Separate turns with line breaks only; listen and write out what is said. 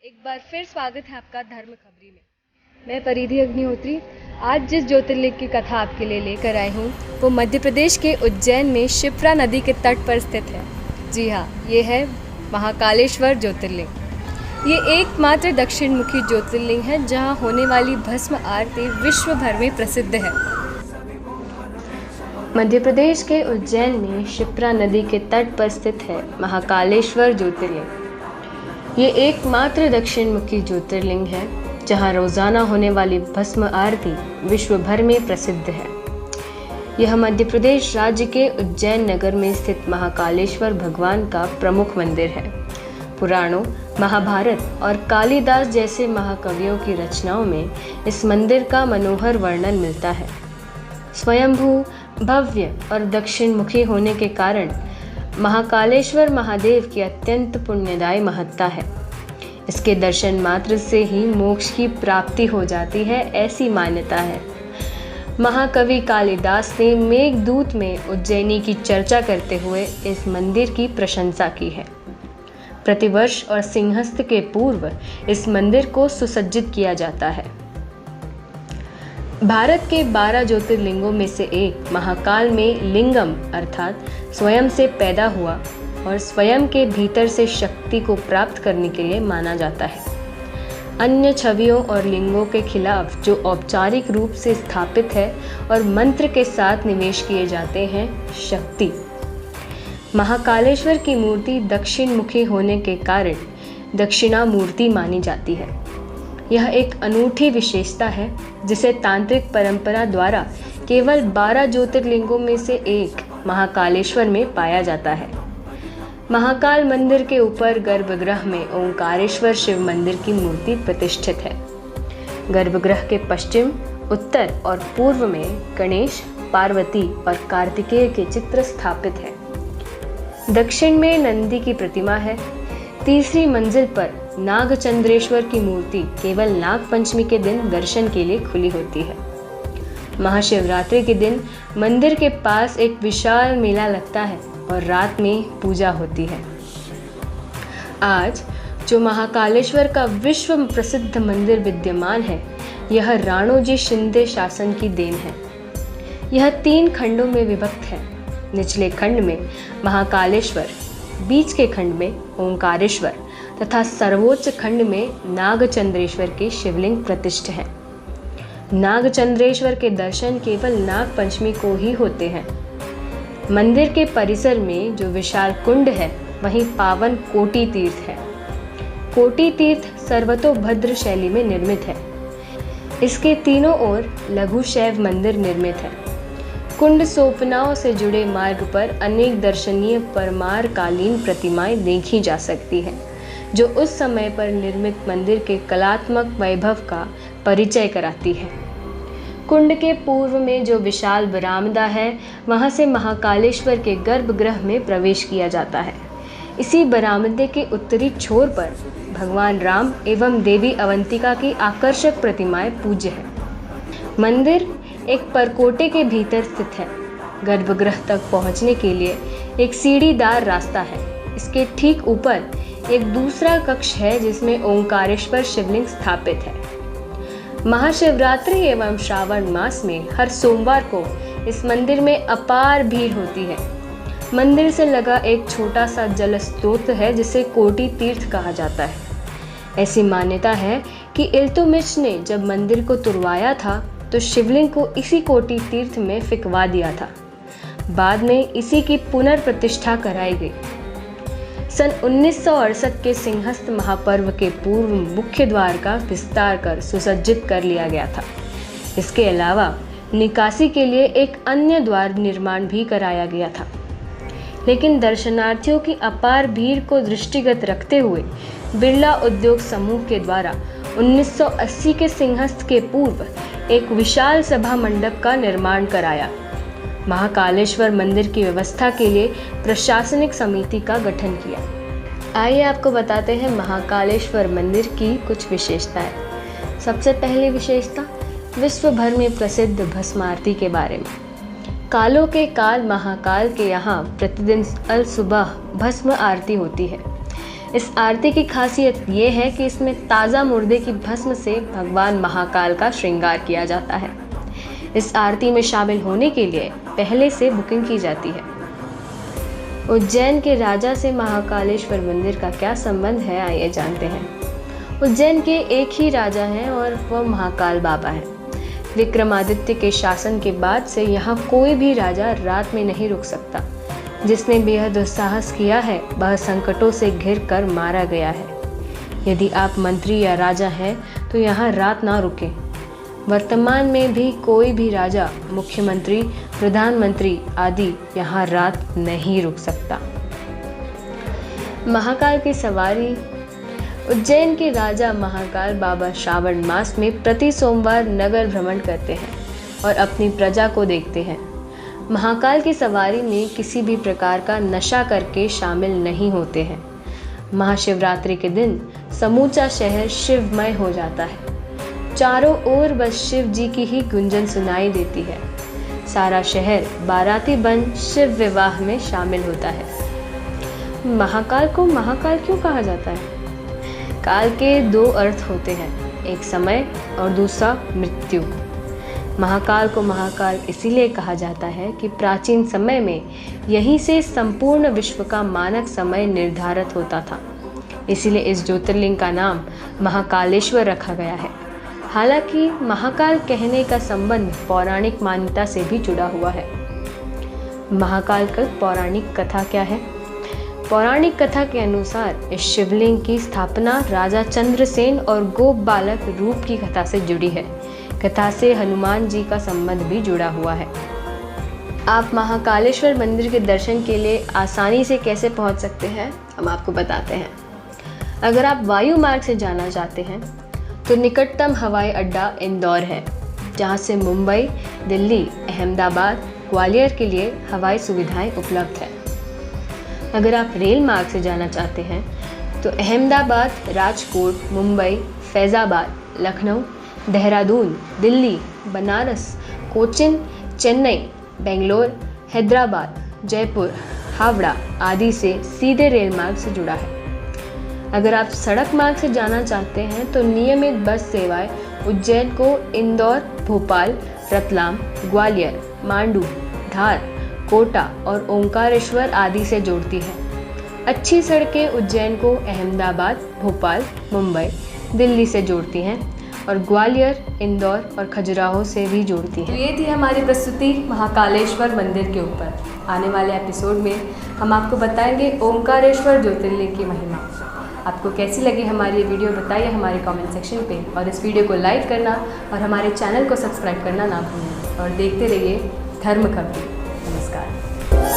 एक बार फिर स्वागत है आपका धर्म खबरी में। मैं परिधि अग्निहोत्री आज जिस ज्योतिर्लिंग की कथा आपके लिए लेकर आई हूँ वो मध्य प्रदेश के उज्जैन में शिप्रा नदी के तट पर स्थित है। जी हाँ, ये है महाकालेश्वर ज्योतिर्लिंग। ये एकमात्र दक्षिण मुखी ज्योतिर्लिंग है जहाँ होने वाली भस्म आरती विश्व भर में प्रसिद्ध है। मध्य प्रदेश के उज्जैन में शिप्रा नदी के तट पर स्थित है महाकालेश्वर ज्योतिर्लिंग। ये एकमात्र दक्षिण मुखी ज्योतिर्लिंग है जहाँ रोजाना होने वाली भस्म आरती विश्व भर में प्रसिद्ध है। यह मध्य प्रदेश राज्य के उज्जैन नगर में स्थित महाकालेश्वर भगवान का प्रमुख मंदिर है। पुराणों, महाभारत और कालिदास जैसे महाकवियों की रचनाओं में इस मंदिर का मनोहर वर्णन मिलता है। स्वयंभू, भव्य और दक्षिण मुखी होने के कारण महाकालेश्वर महादेव की अत्यंत पुण्यदायी महत्ता है। इसके दर्शन मात्र से ही मोक्ष की प्राप्ति हो जाती है, ऐसी मान्यता है। महाकवि कालिदास ने मेघदूत में उज्जैनी की चर्चा करते हुए इस मंदिर की प्रशंसा की है। प्रतिवर्ष और सिंहस्थ के पूर्व इस मंदिर को सुसज्जित किया जाता है। भारत के 12 ज्योतिर्लिंगों में से एक महाकाल में लिंगम अर्थात स्वयं से पैदा हुआ और स्वयं के भीतर से शक्ति को प्राप्त करने के लिए माना जाता है। अन्य छवियों और लिंगों के खिलाफ जो औपचारिक रूप से स्थापित है और मंत्र के साथ निवेश किए जाते हैं शक्ति। महाकालेश्वर की मूर्ति दक्षिण मुखी होने के कारण दक्षिणा मूर्ति मानी जाती है। यह एक अनूठी विशेषता है जिसे तांत्रिक परंपरा द्वारा केवल 12 ज्योतिर्लिंगों में से एक महाकालेश्वर में पाया जाता है। महाकाल मंदिर के ऊपर गर्भगृह में ओंकारेश्वर शिव मंदिर की मूर्ति प्रतिष्ठित है। गर्भगृह के पश्चिम, उत्तर और पूर्व में गणेश, पार्वती और कार्तिकेय के चित्र स्थापित है। दक्षिण में नंदी की प्रतिमा है। तीसरी मंजिल पर नागचंद्रेश्वर की मूर्ति केवल नाग पंचमी के दिन दर्शन के लिए खुली होती है। महाशिवरात्रि के दिन मंदिर के पास एक विशाल मेला लगता है और रात में पूजा होती है। आज जो महाकालेश्वर का विश्व प्रसिद्ध मंदिर विद्यमान है, यह राणोजी शिंदे शासन की देन है। यह 3 खंडों में विभक्त है। निचले खंड में महाकालेश्वर, बीच के खंड में ओंकारेश्वर तथा सर्वोच्च खंड में नागचंद्रेश्वर के शिवलिंग प्रतिष्ठित हैं। नागचंद्रेश्वर के दर्शन केवल नाग पंचमी को ही होते हैं। मंदिर के परिसर में जो विशाल कुंड है वहीं पावन कोटि तीर्थ है। कोटि तीर्थ सर्वतोभद्र शैली में निर्मित है। इसके तीनों ओर लघु शैव मंदिर निर्मित है। कुंड सोपनाओं से जुड़े मार्ग पर अनेक दर्शनीय परमार कालीन प्रतिमाएं देखी जा सकती हैं, जो उस समय पर निर्मित मंदिर के कलात्मक वैभव का परिचय कराती है। कुंड के पूर्व में जो विशाल बरामदा है, वहां से महाकालेश्वर के गर्भगृह में प्रवेश किया जाता है। इसी बरामदे के उत्तरी छोर पर भगवान राम एवं देवी अवंतिका की आकर्षक प्रतिमाएं पूज्य है। मंदिर एक परकोटे के भीतर स्थित है। गर्भगृह तक पहुंचने के लिए एक सीढ़ीदार रास्ता है। इसके ठीक ऊपर एक दूसरा कक्ष है जिसमें ओंकारेश्वर शिवलिंग स्थापित है। महाशिवरात्रि एवं श्रावण मास में हर सोमवार को इस मंदिर में अपार भीड़ होती है। मंदिर से लगा एक छोटा सा जल स्रोत है जिसे कोटि तीर्थ कहा जाता है। ऐसी मान्यता है कि इल्तुतमिश ने जब मंदिर को तुड़वाया था तो शिवलिंग को इसी कोटि तीर्थ में फिकवा दिया था। बाद में इसी की पुनर्प्रतिष्ठा कराई गई। सन 1968 के सिंहस्थ महापर्व के पूर्व मुख्य द्वार का विस्तार कर सुसज्जित कर लिया गया था। इसके अलावा निकासी के लिए एक अन्य द्वार निर्माण भी कराया गया था, लेकिन दर्शनार्थियों की अपार भीड़ को दृष्टिगत रखते हुए बिरला उद्योग समूह के द्वारा 1980 के सिंहस्थ के पूर्व एक विशाल सभा मंडप का निर्माण कराया। महाकालेश्वर मंदिर की व्यवस्था के लिए प्रशासनिक समिति का गठन किया। आइए आपको बताते हैं महाकालेश्वर मंदिर की कुछ विशेषताएं। सबसे पहली विशेषता विश्व भर में प्रसिद्ध भस्म आरती के बारे में। कालों के काल महाकाल के यहाँ प्रतिदिन अल सुबह भस्म आरती होती है। इस आरती की खासियत ये है कि इसमें ताज़ा मुर्दे की भस्म से भगवान महाकाल का श्रृंगार किया जाता है। इस आरती में शामिल होने के लिए पहले से बुकिंग की जाती है। उज्जैन के राजा से महाकालेश्वर मंदिर का क्या संबंध है, आइए जानते हैं। उज्जैन के एक ही राजा हैं और वह महाकाल बाबा हैं। विक्रमादित्य के शासन के बाद से यहाँ कोई भी राजा रात में नहीं रुक सकता। जिसने बेहद दुस्साहस किया है वह संकटों से घिर कर मारा गया है। यदि आप मंत्री या राजा हैं तो यहाँ रात ना रुकें। वर्तमान में भी कोई भी राजा, मुख्यमंत्री, प्रधानमंत्री आदि यहाँ रात नहीं रुक सकता। महाकाल की सवारी। उज्जैन के राजा महाकाल बाबा श्रावण मास में प्रति सोमवार नगर भ्रमण करते हैं और अपनी प्रजा को देखते हैं। महाकाल की सवारी में किसी भी प्रकार का नशा करके शामिल नहीं होते हैं। महाशिवरात्रि के दिन समूचा शहर शिवमय हो जाता है। चारों ओर बस शिव जी की ही गुंजन सुनाई देती है। सारा शहर बाराती बन शिव विवाह में शामिल होता है। महाकाल को महाकाल क्यों कहा जाता है? काल के दो अर्थ होते हैं, एक समय और दूसरा मृत्यु। महाकाल को महाकाल इसीलिए कहा जाता है कि प्राचीन समय में यहीं से संपूर्ण विश्व का मानक समय निर्धारित होता था। इसीलिए इस ज्योतिर्लिंग का नाम महाकालेश्वर रखा गया है। हालांकि महाकाल कहने का संबंध पौराणिक मान्यता से भी जुड़ा हुआ है। महाकाल की पौराणिक कथा क्या है? पौराणिक कथा के अनुसार इस शिवलिंग की स्थापना राजा चंद्रसेन और गोप बालक रूप की कथा से जुड़ी है। कथा से हनुमान जी का संबंध भी जुड़ा हुआ है। आप महाकालेश्वर मंदिर के दर्शन के लिए आसानी से कैसे पहुंच सकते हैं, हम आपको बताते हैं। अगर आप वायु मार्ग से जाना चाहते हैं तो निकटतम हवाई अड्डा इंदौर है, जहां से मुंबई, दिल्ली, अहमदाबाद, ग्वालियर के लिए हवाई सुविधाएं उपलब्ध है। अगर आप रेल मार्ग से जाना चाहते हैं तो अहमदाबाद, राजकोट, मुंबई, फैज़ाबाद, लखनऊ, देहरादून, दिल्ली, बनारस, कोचिन, चेन्नई, बेंगलोर, हैदराबाद, जयपुर, हावड़ा आदि से सीधे रेल मार्ग से जुड़ा है। अगर आप सड़क मार्ग से जाना चाहते हैं तो नियमित बस सेवाएं उज्जैन को इंदौर, भोपाल, रतलाम, ग्वालियर, मांडू, धार, कोटा और ओंकारेश्वर आदि से जोड़ती है। अच्छी सड़कें उज्जैन को अहमदाबाद, भोपाल, मुंबई, दिल्ली से जोड़ती हैं और ग्वालियर, इंदौर और खजुराहो से भी जोड़ती हैं। तो ये थी हमारी प्रस्तुति महाकालेश्वर मंदिर के ऊपर। आने वाले एपिसोड में हम आपको बताएंगे ओंकारेश्वर ज्योतिर्लिंग की महिमा। आपको कैसी लगी हमारी ये वीडियो बताइए हमारे कमेंट सेक्शन पे, और इस वीडियो को लाइक करना और हमारे चैनल को सब्सक्राइब करना ना भूलें और देखते रहिए धर्म खबरें। नमस्कार।